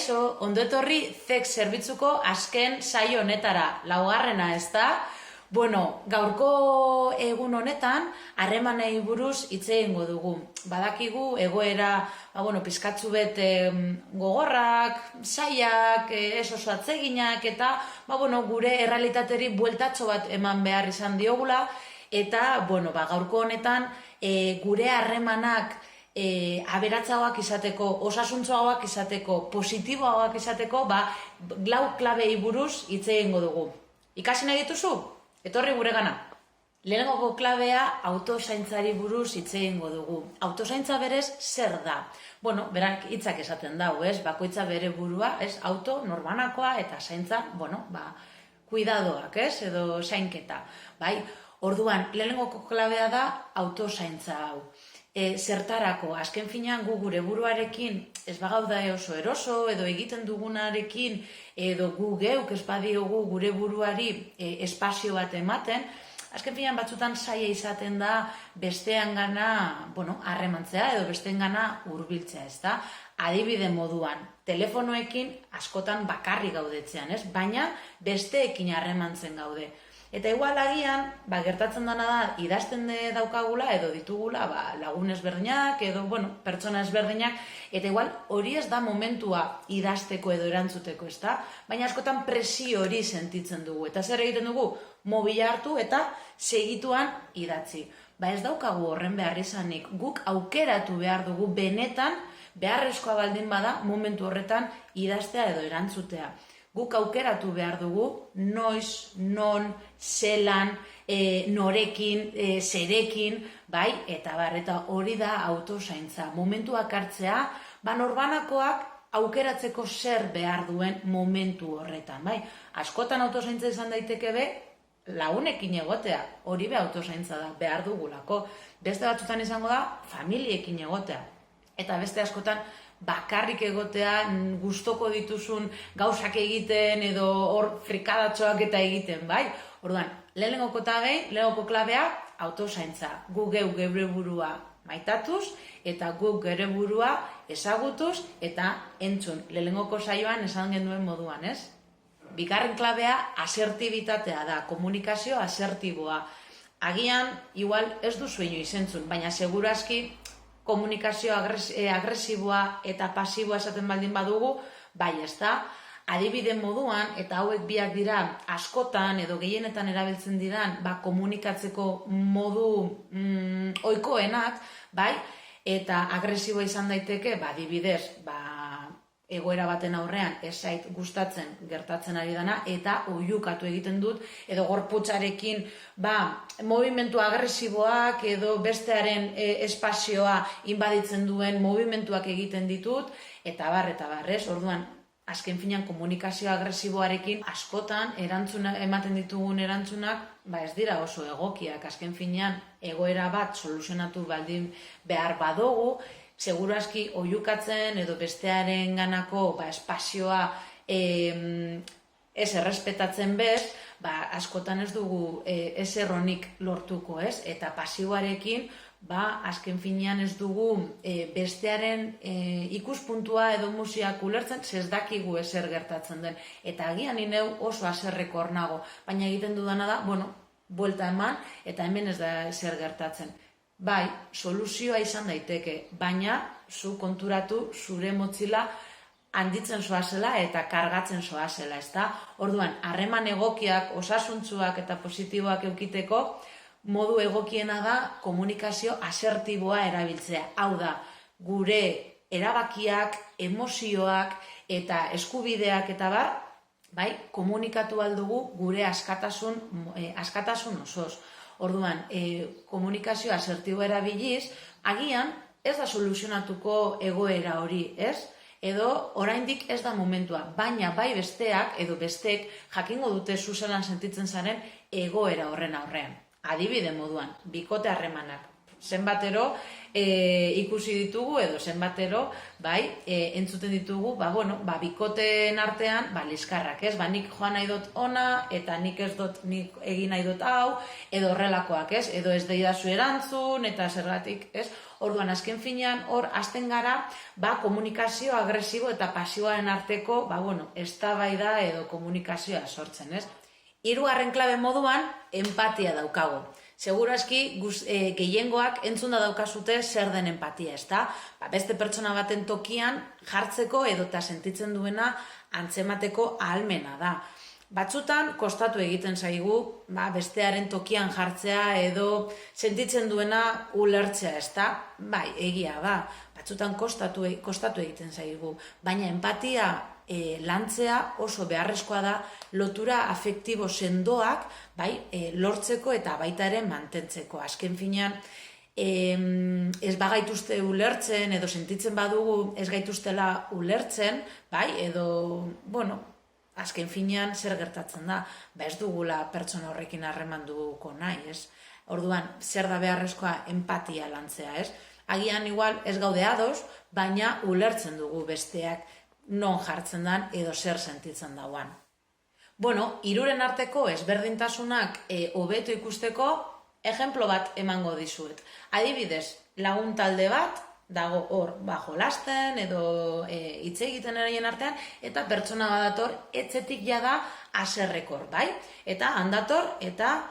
Kaixo, ondo etorri ZEX zerbitzuko azken saio honetara, laugarrena, ezta? Bueno, gaurko egun honetan, harremanei buruz hitz egingo dugu. Badakigu egoera, pizkatzu bet gogorrak, zailak, ez oso atseginak, eta gure errealitateri bueltatxo bat eman behar izan diogula, eta gaurko honetan gure harremanak aberatzagoak izateko, osasuntsuagoak izateko, positiboagoak izateko, lau klabei buruz hitz egingo dugu. Ikasi nahi dituzu? Etorri gure gana. Lehenengoko klabea autozaintzari buruz hitz egingo dugu. Autozaintza berez zer da? Berak hitzak esaten dau, ez? Bakoitza bere burua, ez? Auto, norbanakoa eta zaintza, kuidadoak, ez? Edo zainketa. Orduan, lehenengoko klabea da autozaintza hau. Zertarako, azken finean gu gure buruarekin ez bagauda oso eroso, edo egiten dugunarekin, edo gu geuk ez badiogu gure buruari espazio bat ematen, azken finean batzutan zaila izaten da bestean gana harremantzea edo besteen gana hurbiltzea, ez da? Adibide moduan, telefonoekin askotan bakarri gaudetzean, ez? Baina besteekin harremantzen gaude. Eta igual agian, gertatzen dena da, idazten daukagula edo ditugula lagun ezberdinak edo pertsona ezberdinak, eta igual hori ez da momentua idazteko edo erantzuteko, ez da? Baina askotan presio hori sentitzen dugu. Eta zer egiten dugu? Mobila hartu eta segituan idatzi. Ez daukagu horren behar izanik, guk aukeratu behar dugu benetan, beharrezkoa baldin bada momentu horretan idaztea edo erantzutea. Guk aukeratu behar dugu noiz, non, zelan, norekin, zerekin, eta hori da autozaintza. Momentuak hartzea, norbanakoak aukeratzeko zer behar duen momentu horretan. Askotan autozaintza izan daiteke be, lagunekin egotea, hori be autozaintza da, behar dugulako. Beste batzutan izango da, familiekin egotea. Eta beste askotan, bakarrik egotea, gustoko dituzun gauzak egiten edo hor frikadatxoak eta egiten, Orduan, lehenengoko klabea, autozaintza. Gu geure burua maitatuz eta gu geure burua ezagutuz eta entzun. Lehenengoko saioan esan genuen moduan, ez? Bigarren klabea asertibitatea da, komunikazio asertiboa. Agian, igual ez duzu inoiz entzun, baina segurazki komunikazio agresiboa eta pasiboa esaten baldin badugu, ez da, adibide moduan, eta hauek biak dira askotan edo gehienetan erabiltzen diran, komunikatzeko modu ohikoenak, eta agresiboa izan daiteke, adibidez, egoera baten aurrean ez zait gustatzen gertatzen ari dana, eta oihukatu egiten dut, edo gorputzarekin movimentu agresiboak edo bestearen espazioa inbaditzen duen movimentuak egiten ditut, eta ez? Orduan, azken finean komunikazio agresiboarekin askotan ematen ditugun erantzunak ez dira oso egokiak. Azken finean egoera bat soluzionatu baldin behar badugu, segurazki oihukatzen edo bestearen ganako espazioa ez errespetatzen bez, askotan ez dugu ez erronik lortuko, ez? Eta pasiboarekin, azken finean ez dugu bestearen ikuspuntua edo muziak ulertzen, ez dakigu ezer gertatzen den. Eta agian ineu oso haserreko hor nago, baina egiten dudana da, buelta eman, eta hemen ez da ezer gertatzen. Soluzioa izan daiteke, baina zu konturatu zure motxila handitzen zoazela eta kargatzen zoazela, ezta? Orduan, harreman egokiak, osasuntsuak eta positiboak eukiteko, modu egokiena da komunikazio asertiboa erabiltzea. Hau da, gure erabakiak, emozioak eta eskubideak eta komunikatu aldugu gure askatasun osoz. Orduan, komunikazio asertibo erabiliz, agian ez da soluzionatuko egoera hori, ez? Edo oraindik ez da momentua, baina besteak edo besteek jakingo dute zuzelan sentitzen zaren egoera horren aurrean. Adibide moduan, bikote harremanak. zenbatero ikusi ditugu edo zenbatero, entzuten ditugu, bikoteen artean, liskarrak, ez? Nik joan nahi dut ona, eta nik ez dut, nik egin nahi dut hau, edo horrelakoak, ez? Edo ez deidazu erantzun, eta zergatik, ez? Orduan, azken finean, hor, hasten gara, komunikazio agresibo eta pasiboaren arteko, eztabaida edo komunikazioa sortzen, ez? Hirugarren klabe moduan, empatia daukagu. Segurazki, gehiengoak entzunda daukazute zer den empatia, ezta? Beste pertsona baten tokian jartzeko edota sentitzen duena antzemateko ahalmena da. Batzutan, kostatu egiten zaigu, bestearen tokian jartzea edo sentitzen duena ulertzea, ezta? Bai, egia da. Batzutan kostatu egiten zaigu. Baina empatia lantzea oso beharrezkoa da lotura afektibo sendoak lortzeko eta baita ere mantentzeko. Azken finean, ez bagaituzte ulertzen edo sentitzen badugu ez gaituztela ulertzen, edo, azken finean zer gertatzen da, ez dugula pertsona horrekin harremanduko nahi, ez? Orduan, zer da beharrezkoa empatia lantzea, ez? Agian igual ez gaude ados, baina ulertzen dugu besteak non jartzen dan edo zer sentitzen dauan. Hiruren arteko ezberdintasunak hobeto ikusteko ejemplo bat emango dizuet. Adibidez, lagun talde bat dago hor jolasten edo hitz egiten eraien artean eta pertsona bat dator etxetik jada haserrekor, bai? Eta handator eta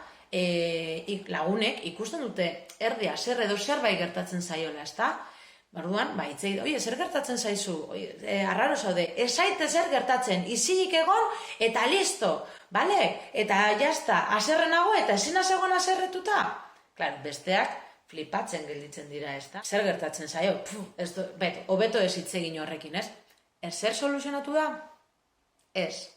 lagunek ikusten dute erdi haserre edo zerbait gertatzen zaiola, ezta? Orduan, hitzei, zer gertatzen zaizu? Arraro zaude, ez zaite zer gertatzen, izilik egon eta listo, bale? Eta jazta, haserrenago eta ezin egon haserretuta? Klaro, besteak flipatzen gelditzen dira, ez da? Zer gertatzen zaio? Hobeto ez hitz egin horrekin, ez? Zer soluzionatu da? Ez.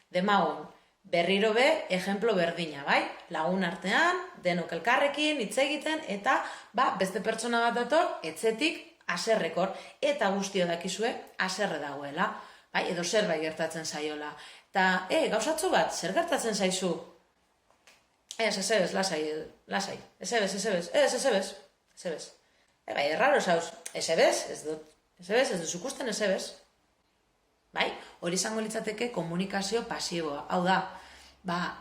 Demagun, berriro be, ejemplo berdina, bai? Lagun artean, denok elkarrekin, hitz egiten, eta beste pertsona bat dator, etxetik, haserrekor, eta guztio dakizue, haserre dagoela, edo zerbait gertatzen zaiola. Eta, gauzatzu bat, zer gertatzen zaizu? Ez, lasai, ez. Erraro zauz, ez duz ikusten, hori izango litzateke komunikazio pasiboa. Hau da,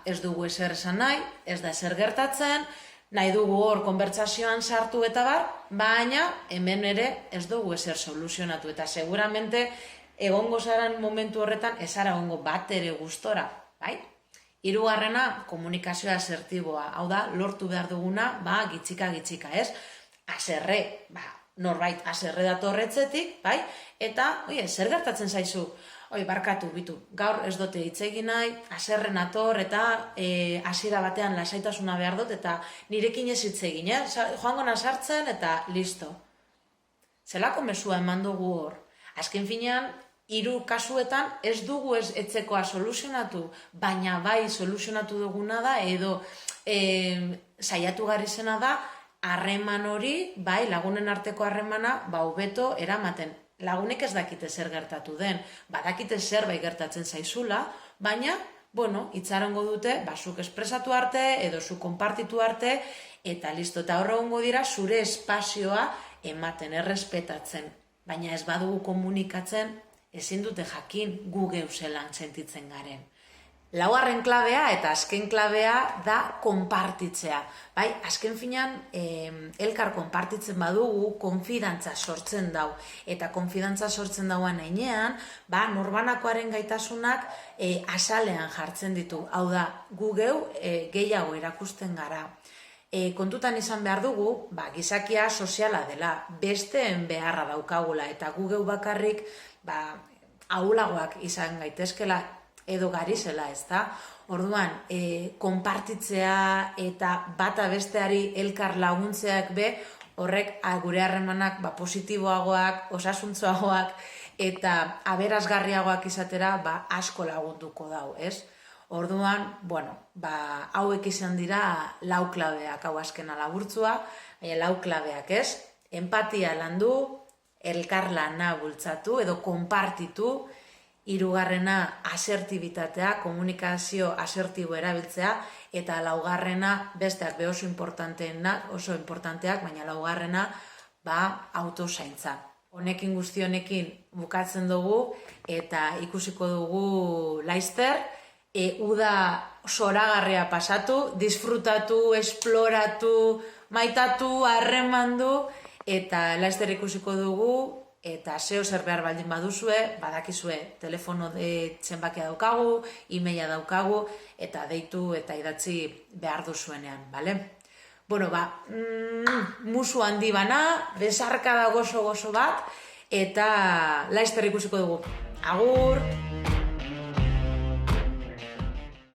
ez dugu ezer esan nahi, ez da ezer gertatzen, nahi dugu hor konbertsazioan sartu eta baina hemen ere ez dugu ezer soluzionatu eta seguramente egongo zaran momentu horretan ezara egongo bat ere gustora, bai? Hirugarrena, komunikazioa asertiboa, hau da, lortu behar duguna, gitxika, ez? Haserre, norbait haserre datorretzetik, bai? Eta, zer gertatzen zaizu? Barkatu, gaur ez dute hitz egin nahi, haserren ator eta hasiera batean lasaitasuna behar dut eta nirekin ez hitz egin, joango sartzen eta listo. Zelako mezua eman dugu hor? Azken finean, 3 kasuetan ez dugu etzekoa soluzionatu, baina soluzionatu duguna da edo saiatu garizena da harreman hori, lagunen arteko harremana, hobeto eramaten. Lagunek ez dakite zer gertatu den, badakite zerbait gertatzen zaizula, baina, itxarongo dute, zuk espresatu arte, edo zuk konpartitu arte, eta listo, eta horregongo dira zure espazioa ematen, errespetatzen. Baina ez badugu komunikatzen, ezin dute jakin gu geuzelan sentitzen garen. Laugarren klabea eta azken klabea da konpartitzea. Azken finean, elkar konpartitzen badugu, konfidantza sortzen dau. Eta konfidantza sortzen dauan heinean, norbanakoaren gaitasunak azalean jartzen ditu. Hau da, gu geu gehiago erakusten gara. Kontutan izan behar dugu, gizakia soziala dela, besteen beharra daukagula. Eta gu geu bakarrik, ahulagoak izan gaitezkela, edo garizela, ez da? Orduan, konpartitzea eta bata besteari elkar laguntzeak horrek gure harremanak positiboagoak, osasuntzuagoak eta aberasgarriagoak izatera asko lagunduko dau, ez? Orduan, hauek izan dira lau klabeak, hau azkena laburtzua, baina lau klabeak, ez? Empatia landu, elkarlana bultzatu edo konpartitu, hirugarrena asertibitatea, komunikazio asertibo erabiltzea, eta laugarrena besteak be oso importanteak, baina laugarrena autozaintza. Honekin guztionekin bukatzen dugu eta ikusiko dugu laizter, uda zoragarria pasatu, disfrutatu, esploratu, maitatu, harremandu, eta laizter ikusiko dugu, eta zeo zer behar baldin baduzue, badakizue telefono zenbakia daukagu, e-maila daukagu, eta deitu eta idatzi behar duzuenean, bale? Bueno, musu handi bana, besarka da gozo bat, eta laizter ikusiko dugu. Agur!